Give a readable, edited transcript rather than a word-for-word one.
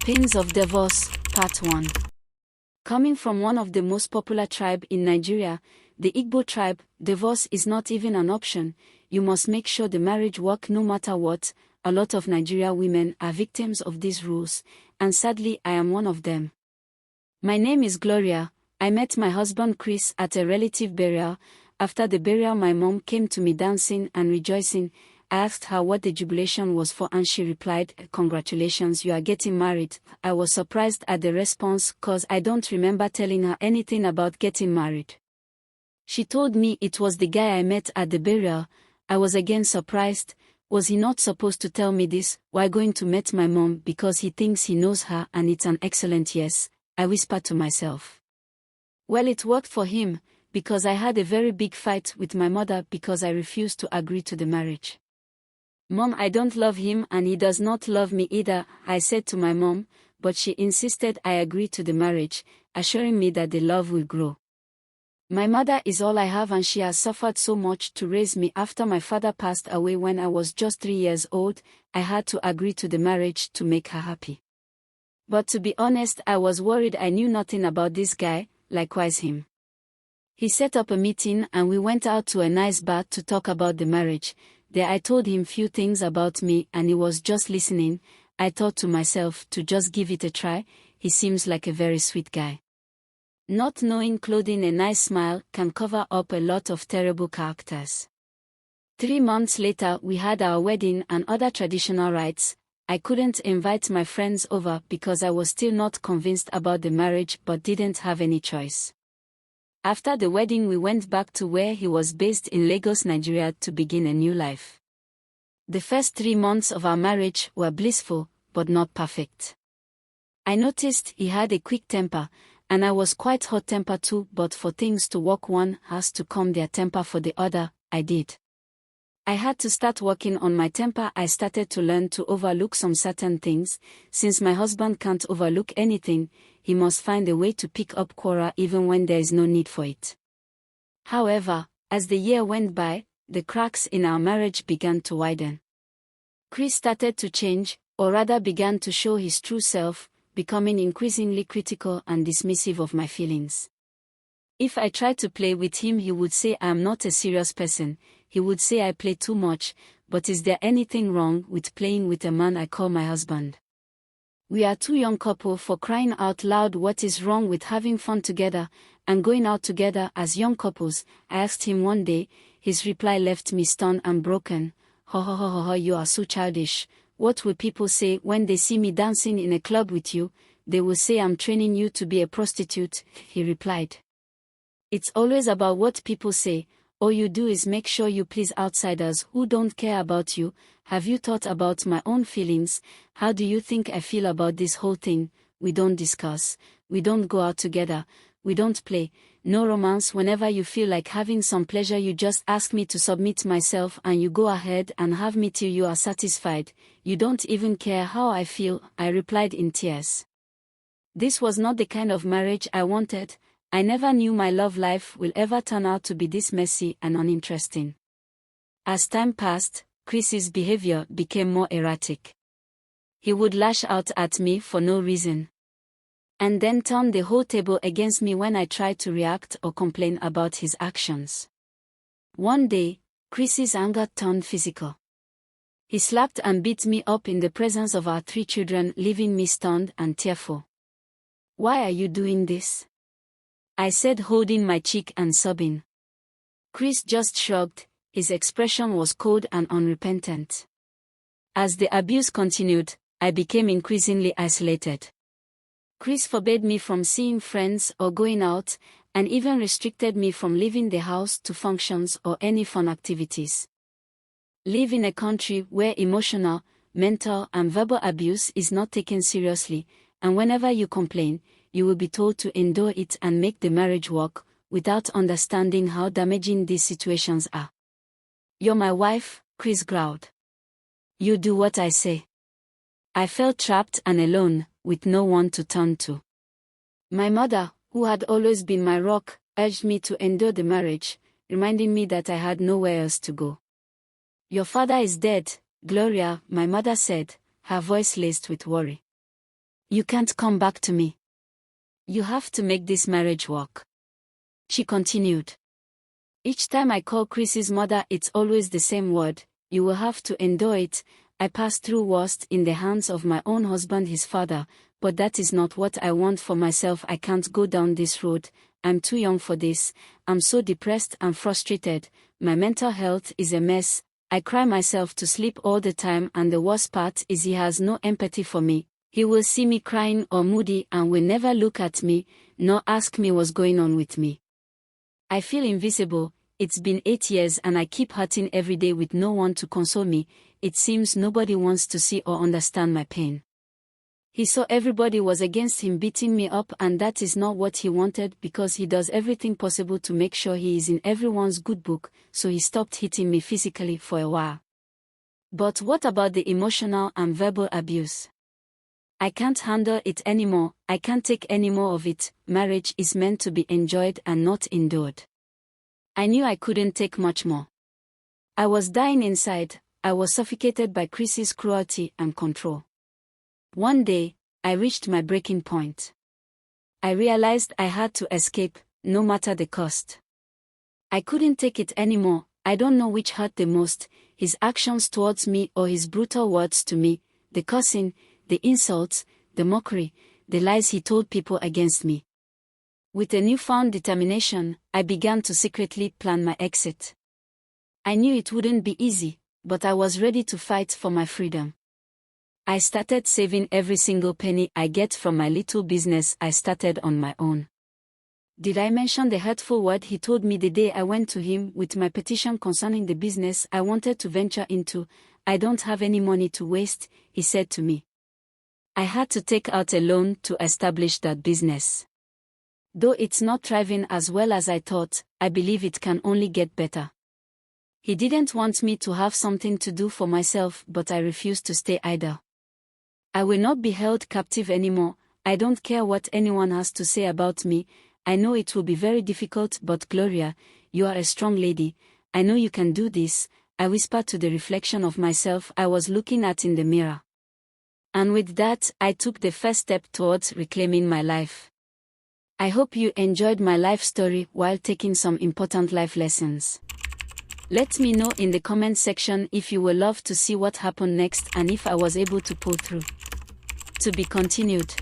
Pains of Divorce, Part 1. Coming from one of the most popular tribe in Nigeria, the Igbo tribe, divorce is not even an option. You must make sure the marriage works no matter what. A lot of Nigeria women are victims of these rules, and sadly I am one of them. My name is Gloria. I met my husband Chris at a relative burial. After the burial, my mom came to me dancing and rejoicing. I asked her what the jubilation was for and she replied, "Congratulations, you are getting married." I was surprised at the response cause I don't remember telling her anything about getting married. She told me it was the guy I met at the burial. I was again surprised. Was he not supposed to tell me this? Why going to meet my mom because he thinks he knows her and it's an excellent yes? I whispered to myself. Well, it worked for him, because I had a very big fight with my mother because I refused to agree to the marriage. "Mom, I don't love him and he does not love me either," I said to my mom, but she insisted I agree to the marriage, assuring me that the love will grow. My mother is all I have and she has suffered so much to raise me. After my father passed away when I was just 3 years old, I had to agree to the marriage to make her happy. But to be honest, I was worried. I knew nothing about this guy, likewise him. He set up a meeting and we went out to a nice bar to talk about the marriage. There I told him few things about me and he was just listening. I thought to myself to just give it a try. He seems like a very sweet guy. Not knowing clothing a nice smile can cover up a lot of terrible characters. 3 months later we had our wedding and other traditional rites. I couldn't invite my friends over because I was still not convinced about the marriage but didn't have any choice. After the wedding we went back to where he was based in Lagos, Nigeria to begin a new life. The first 3 months of our marriage were blissful, but not perfect. I noticed he had a quick temper, and I was quite hot-tempered too, but for things to work one has to calm their temper for the other. I did. I had to start working on my temper. I started to learn to overlook some certain things. Since my husband can't overlook anything, he must find a way to pick up quarrel even when there is no need for it. However, as the year went by, the cracks in our marriage began to widen. Chris started to change, or rather began to show his true self, becoming increasingly critical and dismissive of my feelings. If I tried to play with him, he would say I am not a serious person. He would say I play too much, but is there anything wrong with playing with a man I call my husband? We are two young couple, for crying out loud. What is wrong with having fun together and going out together as young couples? I asked him one day. His reply left me stunned and broken. "Ho ho ho ho ho, you are so childish. What will people say when they see me dancing in a club with you? They will say I'm training you to be a prostitute," he replied. "It's always about what people say. All you do is make sure you please outsiders who don't care about you. Have you thought about my own feelings? How do you think I feel about this whole thing? We don't discuss. We don't go out together. We don't play. No romance. Whenever you feel like having some pleasure, you just ask me to submit myself and you go ahead and have me till you are satisfied. You don't even care how I feel," I replied in tears. This was not the kind of marriage I wanted. I never knew my love life will ever turn out to be this messy and uninteresting. As time passed, Chris's behavior became more erratic. He would lash out at me for no reason, and then turn the whole table against me when I tried to react or complain about his actions. One day, Chris's anger turned physical. He slapped and beat me up in the presence of our 3 children, leaving me stunned and tearful. "Why are you doing this?" I said, holding my cheek and sobbing. Chris just shrugged. His expression was cold and unrepentant. As the abuse continued, I became increasingly isolated. Chris forbade me from seeing friends or going out, and even restricted me from leaving the house to functions or any fun activities. Live in a country where emotional, mental and verbal abuse is not taken seriously, and whenever you complain, you will be told to endure it and make the marriage work, without understanding how damaging these situations are. "You're my wife," Chris growled. "You do what I say." I felt trapped and alone, with no one to turn to. My mother, who had always been my rock, urged me to endure the marriage, reminding me that I had nowhere else to go. "Your father is dead, Gloria," my mother said, her voice laced with worry. You can't come back to me. You have to make this marriage work. She continued. Each time I call Chris's mother, it's always the same word. You will have to endure it. I passed through worst in the hands of my own husband, his father, but that is not what I want for myself. I can't go down this road. I'm too young for this. I'm so depressed and frustrated. My mental health is a mess. I cry myself to sleep all the time, and the worst part is he has no empathy for me. He will see me crying or moody and will never look at me, nor ask me what's going on with me. I feel invisible. It's been 8 years and I keep hurting every day with no one to console me. It seems nobody wants to see or understand my pain. He saw everybody was against him beating me up, and that is not what he wanted, because he does everything possible to make sure he is in everyone's good book, so he stopped hitting me physically for a while. But what about the emotional and verbal abuse? I can't handle it anymore. I can't take any more of it. Marriage is meant to be enjoyed and not endured. I knew I couldn't take much more. I was dying inside. I was suffocated by Chris's cruelty and control. One day, I reached my breaking point. I realized I had to escape, no matter the cost. I couldn't take it anymore. I don't know which hurt the most, his actions towards me or his brutal words to me, the cursing, the insults, the mockery, the lies he told people against me. With a newfound determination, I began to secretly plan my exit. I knew it wouldn't be easy, but I was ready to fight for my freedom. I started saving every single penny I get from my little business I started on my own. Did I mention the hurtful word he told me the day I went to him with my petition concerning the business I wanted to venture into? I don't have any money to waste, he said to me. I had to take out a loan to establish that business. Though it's not thriving as well as I thought, I believe it can only get better. He didn't want me to have something to do for myself, but I refused to stay idle. I will not be held captive anymore. I don't care what anyone has to say about me. I know it will be very difficult, but Gloria, you are a strong lady. I know you can do this, I whispered to the reflection of myself I was looking at in the mirror. And with that, I took the first step towards reclaiming my life. I hope you enjoyed my life story while taking some important life lessons. Let me know in the comment section if you would love to see what happened next and if I was able to pull through. To be continued.